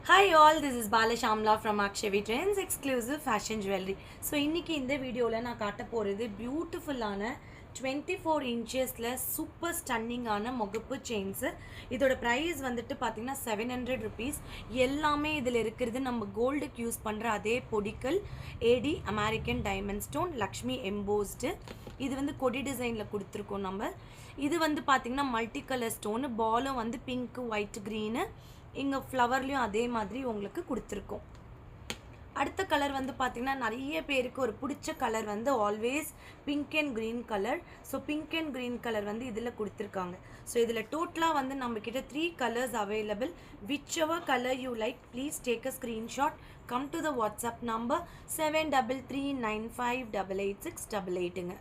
Hi all, this is Bala Shamla from Akshavi Trends Exclusive Fashion Jewelry. So இன்னைக்கு இந்த வீடியோவில் நான் காட்ட போகிறது பியூட்டிஃபுல்லான 24 இன்ச்சஸில் சூப்பர் ஸ்டன்னிங்கான முகப்பு செயின்ஸு. இதோட ப்ரைஸ் வந்துட்டு பார்த்தீங்கன்னா 700 ருபீஸ். எல்லாமே இதில் இருக்கிறது நம்ம கோல்டுக்கு யூஸ் பண்ணுற அதே பொடிக்கல் AD American diamond stone Lakshmi embossed. இது வந்து கொடி டிசைனில் கொடுத்துருக்கோம் நம்ம. இது வந்து பார்த்திங்கன்னா மல்டி கலர் ஸ்டோனு, பாலும் வந்து பிங்க்கு ஒயிட் க்ரீனு, இங்கே ஃப்ளவர்லேயும் அதே மாதிரி உங்களுக்கு கொடுத்துருக்கோம். அடுத்த கலர் வந்து பார்த்திங்கன்னா நிறைய பேருக்கு ஒரு பிடிச்ச கலர் வந்து always pink and green colour. So pink and green colour வந்து இதில் கொடுத்துருக்காங்க. ஸோ இதில் டோட்டலாக வந்து நம்மக்கிட்ட 3 colours available. Which ever colour you like please take a screenshot, come to the WhatsApp number 7339588688.